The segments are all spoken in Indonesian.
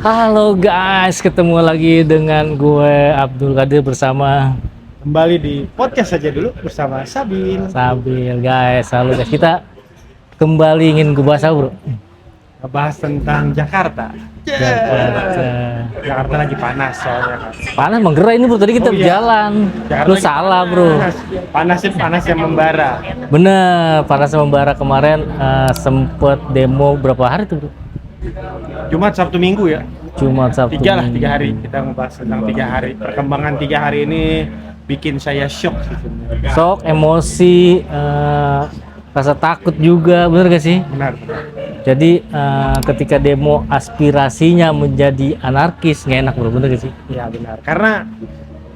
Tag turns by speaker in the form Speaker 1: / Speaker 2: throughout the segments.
Speaker 1: Halo guys, ketemu lagi dengan gue Abdul Qadir bersama
Speaker 2: Kembali di podcast saja dulu bersama Sabil.
Speaker 1: Sabil guys. Halo guys, kita kembali ingin ngebahas apa bro?
Speaker 2: Ngebahas tentang Jakarta. Jakarta lagi panas soalnya kan.
Speaker 1: Panas menggerai ini bro, tadi kita
Speaker 2: Oh, iya.
Speaker 1: berjalan.
Speaker 2: Jakarta
Speaker 1: Lu
Speaker 2: lagi
Speaker 1: salah bro.
Speaker 2: Panas yang membara.
Speaker 1: Bener, panas membara kemarin sempet demo berapa hari tuh bro?
Speaker 2: Jumat, Sabtu, Minggu ya.
Speaker 1: Cuma Sabtu.
Speaker 2: 3 hari kita ngebahas tentang 3 hari. Perkembangan 3 hari ini bikin saya shock sih sebenarnya.
Speaker 1: Sok, emosi, rasa takut juga, bener gak sih?
Speaker 2: Benar.
Speaker 1: Jadi ketika demo aspirasinya menjadi anarkis, nggak enak bro, bener gak sih?
Speaker 2: Iya benar. Karena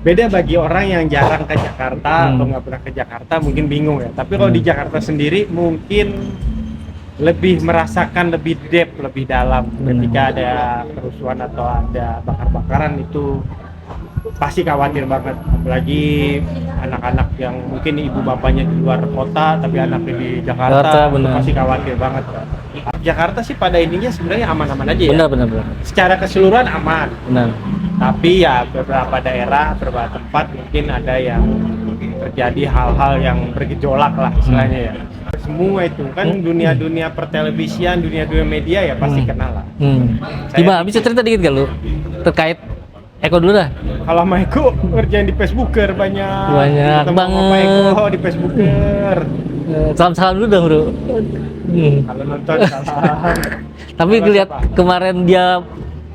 Speaker 2: beda bagi orang yang jarang ke Jakarta atau nggak pernah ke Jakarta mungkin bingung ya. Tapi kalau di Jakarta sendiri mungkin lebih merasakan lebih depth, lebih dalam ketika ada kerusuhan atau ada bakar-bakaran itu pasti khawatir banget, apalagi anak-anak yang mungkin ibu bapaknya di luar kota tapi anaknya di Jakarta, itu pasti khawatir banget. Jakarta sih pada intinya sebenarnya aman-aman aja ya.
Speaker 1: Benar.
Speaker 2: Secara keseluruhan aman.
Speaker 1: Benar.
Speaker 2: Tapi ya beberapa daerah, beberapa tempat mungkin ada yang terjadi hal-hal yang bergejolak lah istilahnya ya. Semua itu kan dunia-dunia pertelevisian, dunia-dunia media ya pasti kenal lah.
Speaker 1: Gimana? Bisa cerita dikit gak lu terkait Eko dulu dah.
Speaker 2: Kalau sama Eko ngerjain di Facebooker banyak
Speaker 1: Banyak banget.
Speaker 2: Sama Eko di Facebooker.
Speaker 1: Salam-salam dulu dong bro.
Speaker 2: Kalau nonton salam.
Speaker 1: Tapi lihat kemarin dia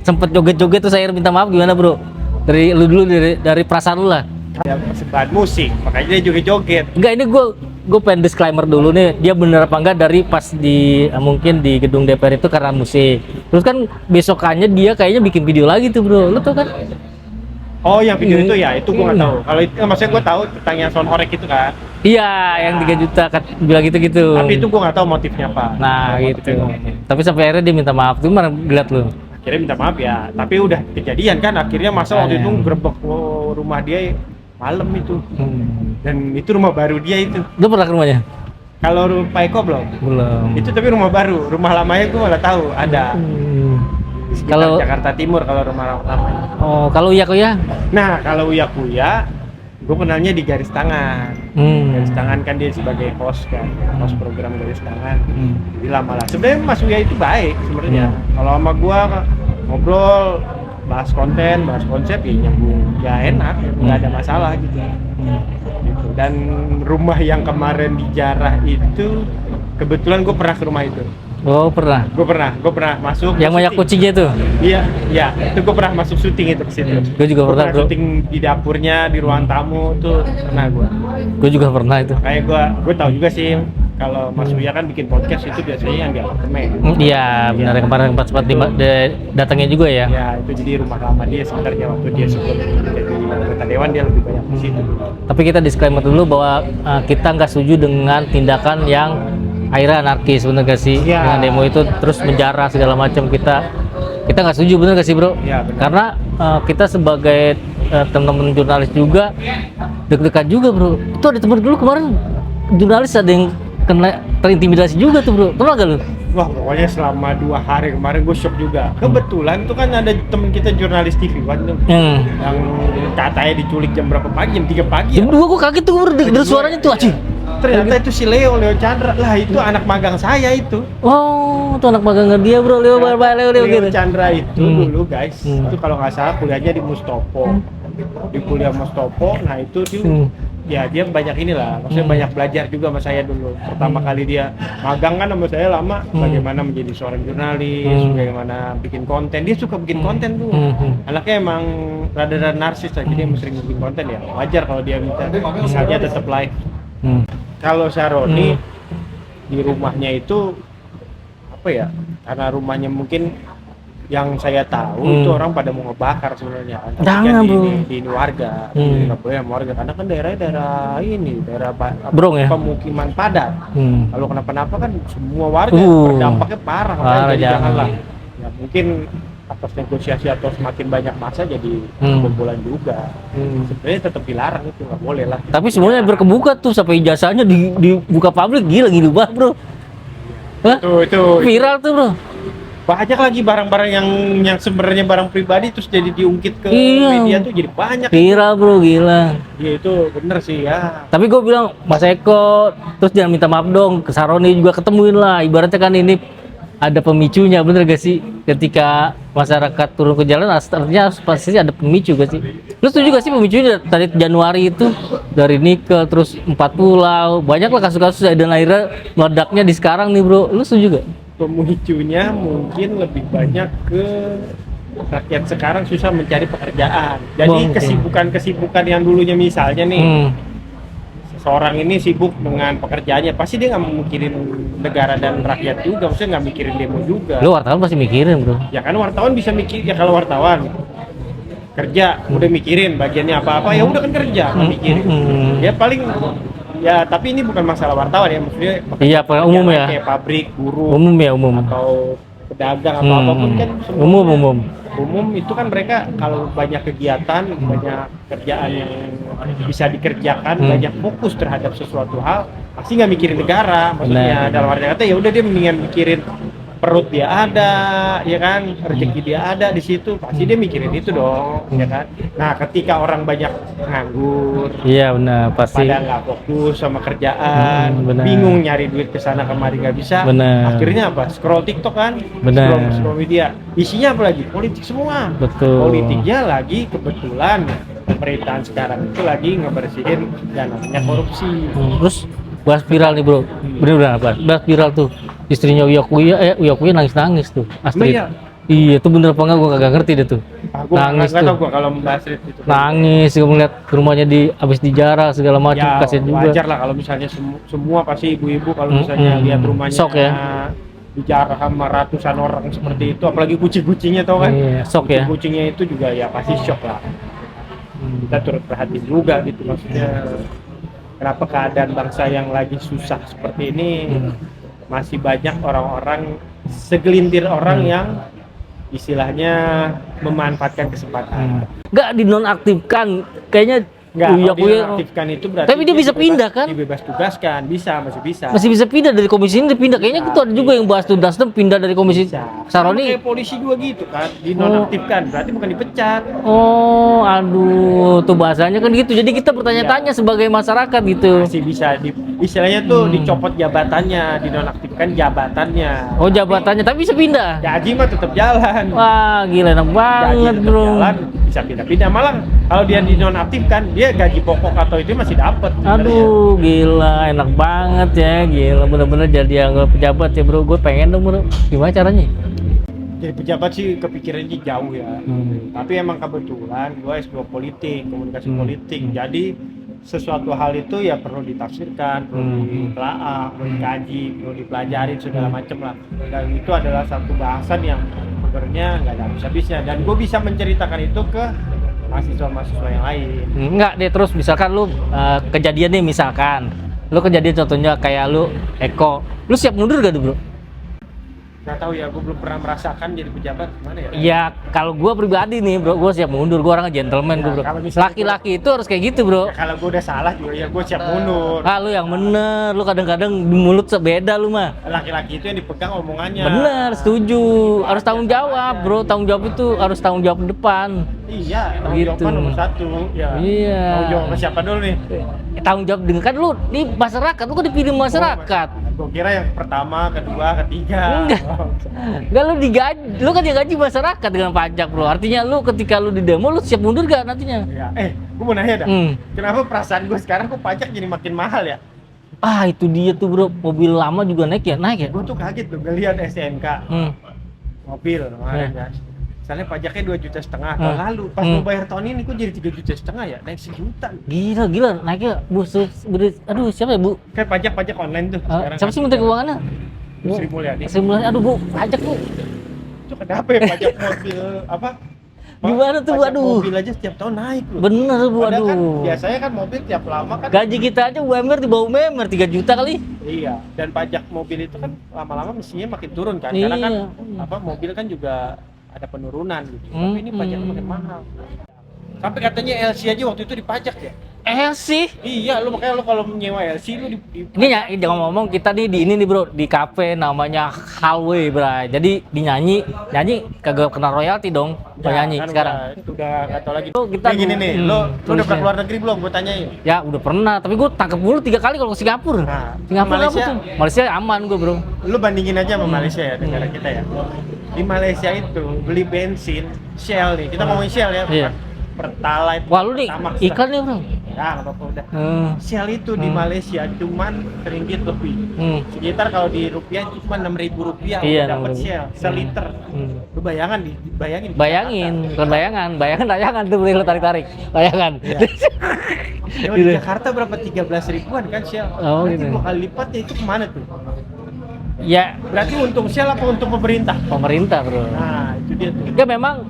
Speaker 1: sempet joget-joget tuh, saya minta maaf gimana bro? Dari lu dulu, dari perasaan lu lah.
Speaker 2: Ya persembahan musik, makanya dia joget-joget.
Speaker 1: Enggak, ini gue pengen disclaimer dulu nih, dia bener apa enggak dari pas di mungkin di gedung DPR itu karena musik. Terus kan besokannya dia kayaknya bikin video lagi tuh bro, lu tau kan?
Speaker 2: Oh yang video itu ya, itu gue nggak tahu. Kalau itu maksudnya gue tahu tentang yang sound horek itu kan.
Speaker 1: Iya, yang 3 juta bilang gitu.
Speaker 2: Tapi itu gue nggak tahu motifnya apa.
Speaker 1: Nah gitu. Tapi sampai akhirnya dia minta maaf tuh, mana lihat lu?
Speaker 2: Akhirnya minta maaf ya, tapi udah kejadian kan. Akhirnya masa waktu itu gerbek rumah dia malam itu. Dan itu rumah baru dia itu.
Speaker 1: Lu pernah ke rumahnya?
Speaker 2: Kalau Pak Eko belum. Itu tapi rumah baru, rumah lamanya gue malah tahu ada. Kalau Jakarta Timur kalau rumah lamanya.
Speaker 1: Oh, kalau Uya Kuya?
Speaker 2: Nah, kalau Uya Kuya, gue kenalnya di Garis Tangan. Garis Tangan kan dia sebagai host kan, host program Garis Tangan. Jadi lama lah. Sebenarnya Mas Uya itu baik sebenarnya. Kalau sama gue ngobrol, bahas konten, bahas konsep ya nyambung, ya enak, nggak ada masalah gitu. Gitu. Dan rumah yang kemarin dijarah itu kebetulan gue pernah ke rumah itu.
Speaker 1: Oh pernah? Gue
Speaker 2: pernah masuk.
Speaker 1: Yang banyak kucingnya tuh?
Speaker 2: Iya, itu gue pernah masuk syuting itu ke situ.
Speaker 1: Gue juga pernah bro.
Speaker 2: Syuting di dapurnya, di ruang tamu tuh pernah gue.
Speaker 1: Gue juga pernah itu.
Speaker 2: Kayak gue tahu juga sih kalau Mas Uya kan bikin podcast itu biasanya yang di apartemen.
Speaker 1: Iya, benar yang kemarin sempat datangnya juga ya.
Speaker 2: Iya, itu jadi rumah lama dia sebenarnya waktu dia sebelum jadi anggota dewan dia lebih banyak di situ.
Speaker 1: Tapi kita disclaimer dulu bahwa kita nggak setuju dengan tindakan yang akhirnya anarkis, bener gak sih? Ya. Dengan demo itu terus menjarah segala macam, kita nggak setuju, bener gak sih bro?
Speaker 2: Ya, benar.
Speaker 1: Karena kita sebagai teman-teman jurnalis juga deg-degan juga bro. Itu ada teman dulu kemarin jurnalis ada yang kena terintimidasi juga tuh bro, pernah gak lu?
Speaker 2: Wah pokoknya selama 2 hari kemarin gue shock juga. Kebetulan tuh kan ada temen kita jurnalis TV kan tuh yang katanya diculik jam berapa pagi, jam 3 pagi.
Speaker 1: Jam 2 gue kaget tuh bro, denger suaranya tuh anjing.
Speaker 2: Ternyata itu si Leo Chandra lah, itu anak magang saya itu.
Speaker 1: Oh, itu anak magangnya dia bro, Leo gitu.
Speaker 2: Chandra itu dulu guys, itu kalau nggak salah kuliahnya di Mustopo, di kuliah Mustopo. Nah itu tuh ya dia banyak inilah, maksudnya banyak belajar juga sama saya dulu. Pertama kali dia magang kan sama saya lama, bagaimana menjadi seorang jurnalis, bagaimana bikin konten. Dia suka bikin konten tuh. Anaknya emang rada-rada narsis aja, dia sering bikin konten ya. Wajar kalau dia minta misalnya tetap live. Kalau Saroni di rumahnya itu apa ya? Karena rumahnya mungkin yang saya tahu itu orang pada mau ngebakar sebenarnya kan.
Speaker 1: Jangan bro.
Speaker 2: Di warga, nggak boleh sama warga karena kan daerah
Speaker 1: Brong ya?
Speaker 2: Pemukiman padat. Kalau kenapa-napa kan semua warga berdampaknya parah. Jadi janganlah. Ya mungkin atas negosiasi atau semakin banyak masa jadi kumpulan juga. Sebenarnya tetap dilarang, itu nggak boleh lah.
Speaker 1: Tapi semuanya berkebuka tuh sampai ijazahnya dibuka publik, gila banget bro. Hah?
Speaker 2: Itu
Speaker 1: viral tuh bro.
Speaker 2: banyak lagi barang-barang yang sebenarnya barang pribadi terus jadi diungkit ke
Speaker 1: Iya.
Speaker 2: media tuh jadi banyak.
Speaker 1: Viral bro, gila.
Speaker 2: Ya itu bener sih ya.
Speaker 1: Tapi gue bilang Mas Eko, terus jangan minta maaf dong ke Saroni juga, ketemuin lah. Ibaratnya kan ini ada pemicunya, bener gak sih? Ketika masyarakat turun ke jalan, artinya pasti ada pemicu gak sih? Lu setuju gak sih pemicunya dari Januari itu, dari nikel terus 4 pulau, banyak lah kasus-kasus dan akhirnya meledaknya di sekarang nih bro. Lu setuju gak?
Speaker 2: Pemicunya mungkin lebih banyak ke rakyat sekarang susah mencari pekerjaan. Jadi
Speaker 1: Mungkin.
Speaker 2: kesibukan-kesibukan yang dulunya misalnya nih, seorang ini sibuk dengan pekerjaannya, pasti dia nggak mikirin negara dan rakyat juga, maksudnya nggak mikirin demo juga.
Speaker 1: Lu wartawan pasti mikirin bro.
Speaker 2: Ya kan wartawan bisa mikir, ya kalau wartawan kerja udah mikirin bagiannya apa-apa, ya udah kan kerja nggak mikirin. Ya paling ya, tapi ini bukan masalah wartawan ya, maksudnya
Speaker 1: Iya, umum ya.
Speaker 2: kayak pabrik, buruh,
Speaker 1: Umum ya, umum.
Speaker 2: atau pedagang atau apapun kan semua umum itu kan mereka kalau banyak kegiatan, banyak kerjaan yang bisa dikerjakan, banyak fokus terhadap sesuatu hal, pasti nggak mikirin negara. Maksudnya dalam arti kata ya udah dia mendingan mikirin perut dia ada, ya kan, rezeki dia ada di situ, pasti dia mikirin itu dong, ya kan. Nah, ketika orang banyak nganggur,
Speaker 1: Iya benar, pasti.
Speaker 2: pada nggak fokus sama kerjaan,
Speaker 1: benar.
Speaker 2: bingung nyari duit kesana kemari nggak bisa,
Speaker 1: Benar.
Speaker 2: akhirnya apa? Scroll TikTok kan,
Speaker 1: Benar.
Speaker 2: scroll media, isinya apa lagi? Politik semua.
Speaker 1: Betul.
Speaker 2: Politiknya lagi kebetulan pemerintahan sekarang itu lagi ngebersihin yang namanya korupsi.
Speaker 1: Terus bahas viral nih bro, bener-bener apa? Bahas viral tuh, istrinya Uya Kuya nangis-nangis tuh, Astrid.
Speaker 2: Iya.
Speaker 1: Iya, itu bener apa enggak? Gue kagak ngerti deh tuh.
Speaker 2: Gua
Speaker 1: Nangis
Speaker 2: nggak
Speaker 1: tuh.
Speaker 2: tahu gua kalau membahas itu.
Speaker 1: Nangis, gue ngeliat rumahnya habis dijarah segala macam,
Speaker 2: Ya
Speaker 1: kasihan juga.
Speaker 2: wajar lah kalau misalnya semua pasti ibu-ibu kalau misalnya lihat rumahnya
Speaker 1: Sok ya.
Speaker 2: dijarah sama ratusan orang seperti itu, apalagi kucing-kucingnya tau kan?
Speaker 1: Iya, sok ya.
Speaker 2: Kucing-kucingnya itu juga ya pasti shock lah. Kita turut prihatin juga gitu, maksudnya kenapa keadaan bangsa yang lagi susah seperti ini masih banyak orang-orang, segelintir orang yang istilahnya memanfaatkan kesempatan.
Speaker 1: Nggak dinonaktifkan, kayaknya
Speaker 2: Enggak,
Speaker 1: Uya
Speaker 2: kalau
Speaker 1: Kuya.
Speaker 2: dinonaktifkan itu berarti
Speaker 1: Tapi dia bisa pindah kan?
Speaker 2: Dibebas tugaskan, masih bisa.
Speaker 1: Masih bisa pindah dari komisi ini, pindah. Kayaknya gitu ada juga yang bahas tuh Nasdem pindah dari komisi
Speaker 2: Bisa. Sama
Speaker 1: Saroni.
Speaker 2: kayak polisi juga gitu kan, dinonaktifkan, berarti bukan dipecat.
Speaker 1: Oh, aduh, tuh bahasanya kan gitu. Jadi kita bertanya-tanya sebagai masyarakat gitu.
Speaker 2: Masih bisa istilahnya tuh dicopot jabatannya, dinonaktifkan jabatannya.
Speaker 1: Oh, jabatannya, tapi bisa pindah.
Speaker 2: Gaji mah tetap jalan.
Speaker 1: Wah, gila enak
Speaker 2: Gaji
Speaker 1: banget,
Speaker 2: tetap
Speaker 1: bro.
Speaker 2: jalan, bisa pindah-pindah. Malah kalau dia dinonaktifkan, dia gaji pokok atau itu masih dapat.
Speaker 1: Aduh, gila, enak banget ya, gila, bener-bener jadi anggota pejabat ya bro. Gue pengen dong bro. Gimana caranya?
Speaker 2: Jadi pejabat sih kepikirannya jauh ya. Tapi emang kebetulan gue S2 politik, komunikasi politik. Jadi sesuatu hal itu ya perlu ditafsirkan, perlu ditelaah, perlu dikaji, perlu dipelajari segala macam lah. Dan itu adalah satu bahasan yang sebenarnya nggak ada habis-habisnya. Dan gue bisa menceritakan itu ke mahasiswa-mahasiswa yang lain.
Speaker 1: Enggak deh, terus misalkan lu kejadian nih, misalkan lu kejadian contohnya kayak lu Eko, lu siap mundur gak tuh bro?
Speaker 2: Nggak tahu ya, gue belum pernah merasakan jadi pejabat gimana ya.
Speaker 1: Iya, kalau gue pribadi nih bro, gue siap mundur. Gue orangnya gentleman gue bro.
Speaker 2: kalau misalnya
Speaker 1: Laki-laki itu harus kayak gitu bro.
Speaker 2: Ya, kalau gue udah salah juga ya gue siap mundur.
Speaker 1: Ah, lu yang bener, lu kadang-kadang di mulut beda lu mah.
Speaker 2: Laki-laki itu yang dipegang omongannya.
Speaker 1: Bener, setuju. Harus tanggung jawab bro, tanggung jawab itu harus tanggung jawab depan.
Speaker 2: Iya, tanggung jawab
Speaker 1: Gitu.
Speaker 2: nomor satu. Ya.
Speaker 1: Iya.
Speaker 2: Tanggung jawab sama siapa dulu nih?
Speaker 1: Tanggung jawab dengan kan lu di masyarakat, lu kan dipilih masyarakat.
Speaker 2: Gue kira yang pertama, kedua, ketiga.
Speaker 1: Enggak, lu digaji, lu kan digaji masyarakat dengan pajak bro. Artinya lu ketika lu di demo, lu siap mundur gak nantinya?
Speaker 2: Ya. Gue mau nanya dah. Kenapa perasaan gue sekarang kok pajak jadi makin mahal ya?
Speaker 1: Ah, itu dia tuh bro, mobil lama juga naik ya?
Speaker 2: Gue tuh kaget tuh ngeliat STNK mobil kemarin ya. Misalnya pajaknya 2,5 juta tahun lalu, pas mau bayar tahun ini kok jadi 3,5 juta ya? Naik 1 juta.
Speaker 1: Gila, naiknya bu, aduh siapa ya bu?
Speaker 2: Kayak pajak online tuh sekarang.
Speaker 1: Siapa sih Menteri Keuangannya?
Speaker 2: Sri Mulyani.
Speaker 1: Sri Mulyani, aduh bu, pajak bu.
Speaker 2: Itu kenapa ya pajak mobil apa?
Speaker 1: Gimana tuh,
Speaker 2: pajak
Speaker 1: aduh.
Speaker 2: mobil aja setiap tahun naik loh.
Speaker 1: Bener bu,
Speaker 2: Padahal kan
Speaker 1: aduh.
Speaker 2: biasanya kan mobil tiap lama kan.
Speaker 1: Gaji kita aja UMR di bawah UMR 3 juta kali.
Speaker 2: Iya, dan pajak mobil itu kan lama-lama mestinya makin turun kan, karena kan apa mobil kan juga ada penurunan gitu. Tapi ini pajaknya makin mahal. Sampai katanya LC aja waktu itu dipajak ya.
Speaker 1: sih.
Speaker 2: Iya, lu makanya lu kalau nyewa LC lu di
Speaker 1: Ini ya, jangan ngomong kita nih di ini nih bro, di kafe namanya Hallway bro. Jadi dinyanyi, nyanyi kagak kena royalti dong, penyanyi
Speaker 2: kan
Speaker 1: sekarang.
Speaker 2: udah nggak tahu lagi.
Speaker 1: Tuh, kita
Speaker 2: Kayak gini nih, lu udah
Speaker 1: tulisnya.
Speaker 2: pernah keluar negeri belum? Gue tanyain.
Speaker 1: Ya udah pernah, tapi gue tangkap mulu 3 kali kalau ke Singapura.
Speaker 2: Nah,
Speaker 1: Singapura
Speaker 2: Malaysia.
Speaker 1: apa tuh? Malaysia aman gue bro.
Speaker 2: Lu bandingin aja sama Malaysia ya, negara kita ya. Di Malaysia itu beli bensin Shell nih, kita ngomongin Shell ya,
Speaker 1: Iya.
Speaker 2: bukan Pertalite.
Speaker 1: Wah lu nih
Speaker 2: Pertamax.
Speaker 1: iklan nih bro.
Speaker 2: Ya nggak apa-apa udah. Shell itu di
Speaker 1: Hmm.
Speaker 2: Malaysia cuman ringgit lebih. Sekitar kalau di rupiah cuma 6.000 rupiah
Speaker 1: Iya,
Speaker 2: udah dapat
Speaker 1: 6.000.
Speaker 2: Shell seliter. Lu bayangin
Speaker 1: Bayangin,
Speaker 2: di
Speaker 1: bukan bayangan tuh boleh lo tarik-tarik. Bayangan.
Speaker 2: Iya. Jakarta. Di Jakarta berapa 13 ribuan kan Shell?
Speaker 1: Oh,
Speaker 2: Berarti
Speaker 1: gitu.
Speaker 2: 2 kali lipatnya itu kemana tuh?
Speaker 1: Ya
Speaker 2: Berarti untung Shell apa untung pemerintah?
Speaker 1: pemerintah bro.
Speaker 2: Nah itu dia tuh.
Speaker 1: Ya memang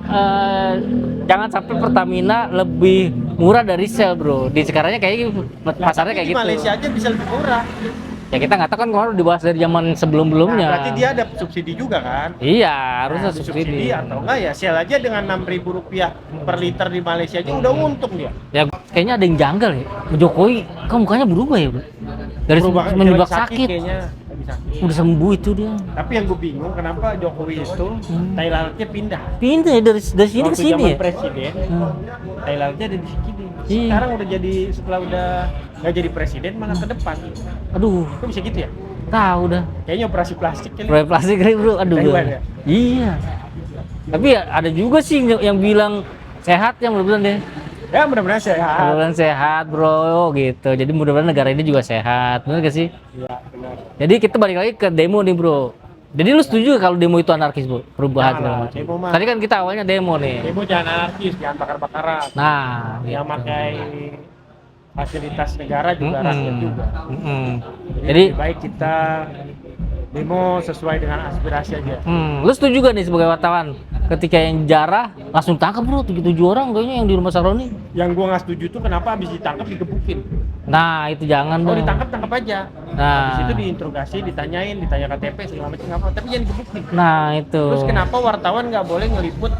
Speaker 1: jangan sampai Pertamina lebih murah dari Shell bro. Di sekarangnya kayak pasarnya kayak
Speaker 2: Di
Speaker 1: gitu.
Speaker 2: Malaysia aja bisa lebih murah.
Speaker 1: Ya kita nggak tahu kan kalau dibahas dari zaman sebelum-belumnya.
Speaker 2: Nah, berarti dia ada subsidi juga kan?
Speaker 1: Iya, harusnya
Speaker 2: Nah,
Speaker 1: subsidi.
Speaker 2: atau enggak ya Shell aja dengan 6.000 rupiah per liter di Malaysia aja udah untung dia.
Speaker 1: Ya kayaknya ada yang janggal ya. Jokowi kok mukanya berubah ya, bro? Dari
Speaker 2: Berubah,
Speaker 1: semenjak
Speaker 2: lagi
Speaker 1: sakit.
Speaker 2: kayaknya lagi sakit.
Speaker 1: Udah sembuh itu dia.
Speaker 2: Tapi yang gue bingung kenapa Jokowi itu Thailandnya pindah.
Speaker 1: Pindah ya dari sini ke
Speaker 2: Waktu
Speaker 1: sini
Speaker 2: zaman
Speaker 1: ya.
Speaker 2: presiden, Thailandnya ada di sini.
Speaker 1: Iya.
Speaker 2: Sekarang udah jadi setelah udah nggak jadi presiden malah ke depan.
Speaker 1: Aduh,
Speaker 2: Kok bisa gitu ya?
Speaker 1: tahu dah.
Speaker 2: Kayaknya operasi plastik kali.
Speaker 1: Proyek plastik kali, bro. Aduh.
Speaker 2: Taiwan ya?
Speaker 1: Iya. Tapi ya ada juga sih yang bilang sehat yang mudah-mudahan deh.
Speaker 2: Ya mudah-mudahan sehat.
Speaker 1: Mudah-mudahan sehat, bro, gitu. Jadi mudah-mudahan negara ini juga sehat. Benar gak sih?
Speaker 2: Iya benar.
Speaker 1: Jadi kita balik lagi ke demo nih, bro. Jadi lu setuju kalau demo itu anarkis, bro? Perubahan
Speaker 2: Jangan
Speaker 1: segala
Speaker 2: lah,
Speaker 1: macam.
Speaker 2: demo mah.
Speaker 1: Tadi kan kita awalnya demo nih.
Speaker 2: Demo jangan anarkis, jangan bakar-bakaran.
Speaker 1: Nah,
Speaker 2: Yang
Speaker 1: gitu.
Speaker 2: pakai fasilitas negara juga rakyat juga.
Speaker 1: Jadi,
Speaker 2: lebih baik kita demo sesuai dengan aspirasi aja.
Speaker 1: lu setuju gak nih sebagai wartawan ketika yang jarah langsung tangkap bro 77 orang kayaknya yang di rumah Saroni?
Speaker 2: Yang gua nggak setuju tuh kenapa habis ditangkap digebukin.
Speaker 1: Nah itu jangan
Speaker 2: Kalau
Speaker 1: dong.
Speaker 2: ditangkap tangkap aja.
Speaker 1: Nah.
Speaker 2: Habis itu diinterogasi, ditanya KTP segala macam apa, tapi jangan digebukin.
Speaker 1: Nah itu.
Speaker 2: Terus kenapa wartawan nggak boleh ngeliput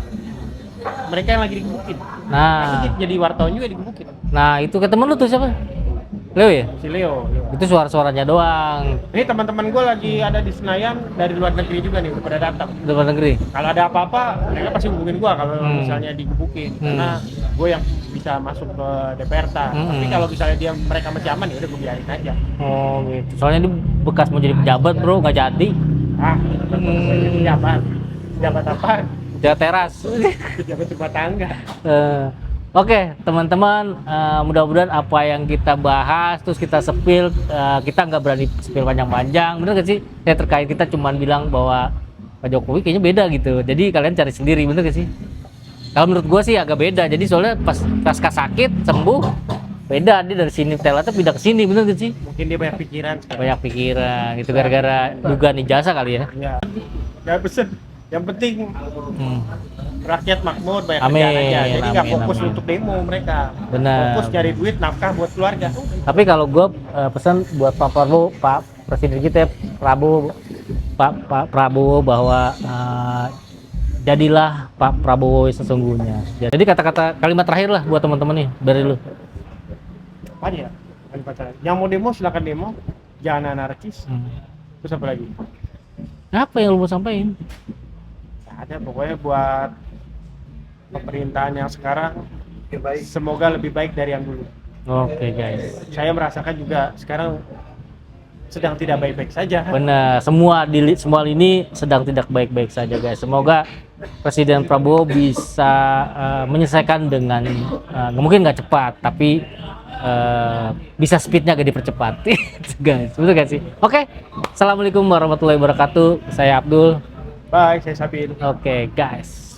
Speaker 2: mereka yang lagi digebukin?
Speaker 1: Nah,
Speaker 2: Nanti jadi wartawan juga digebukin.
Speaker 1: nah itu ke temen lu tuh siapa? Leo ya?
Speaker 2: Si Leo.
Speaker 1: Itu suara-suaranya doang.
Speaker 2: Ini teman-teman gue lagi ada di Senayan dari luar negeri juga nih, udah pada datang.
Speaker 1: Di luar negeri.
Speaker 2: Kalau ada apa-apa, mereka pasti hubungin gue kalau misalnya digebukin, karena gue yang bisa masuk ke DPR ta. Tapi kalau misalnya mereka masih aman ya udah gue biarin aja.
Speaker 1: Oh gitu. Soalnya dia bekas mau jadi pejabat bro, nggak jadi.
Speaker 2: Ah, pejabat, pejabat apa?
Speaker 1: Dia teras.
Speaker 2: Pejabat rumah tangga.
Speaker 1: Oke, teman-teman, mudah-mudahan apa yang kita bahas terus kita sepil, kita nggak berani sepil panjang-panjang, bener gak sih? Ya terkait kita cuman bilang bahwa Pak Jokowi kayaknya beda gitu. Jadi kalian cari sendiri, bener gak sih? Kalau menurut gua sih agak beda. Jadi soalnya pas sakit sembuh, beda dia dari sini Thailand pindah ke sini, bener gak sih?
Speaker 2: Mungkin dia banyak pikiran sekarang.
Speaker 1: Banyak pikiran, itu gara-gara dugaan ijazah kali ya.
Speaker 2: Ya, nggak pesen. Yang penting rakyat makmur, banyak
Speaker 1: Amin,
Speaker 2: kerjaan aja. Jadi nggak
Speaker 1: amin,
Speaker 2: fokus
Speaker 1: amin.
Speaker 2: untuk demo mereka.
Speaker 1: Benar.
Speaker 2: Fokus cari duit, nafkah buat keluarga.
Speaker 1: Tapi kalau gue pesan buat Pak Prabowo, Pak Presiden kita Prabowo, Pak Prabowo bahwa jadilah Pak Prabowo sesungguhnya. Jadi kata-kata kalimat terakhir lah buat teman-teman nih dari lu.
Speaker 2: Apa ya? Yang mau demo silakan demo, jangan anarkis. Terus apa lagi?
Speaker 1: Apa yang lu mau sampaikan?
Speaker 2: Ada pokoknya buat pemerintahan yang sekarang semoga lebih baik dari yang dulu.
Speaker 1: Oke guys.
Speaker 2: Saya merasakan juga sekarang sedang tidak baik-baik saja.
Speaker 1: Benar, semua ini sedang tidak baik-baik saja guys. Semoga Presiden Prabowo bisa menyelesaikan dengan mungkin nggak cepat, tapi bisa speednya agak dipercepat, guys. Betul gak sih? Oke, assalamualaikum warahmatullahi wabarakatuh. Saya Abdul.
Speaker 2: Bye, saya Sabin.
Speaker 1: Oke, guys.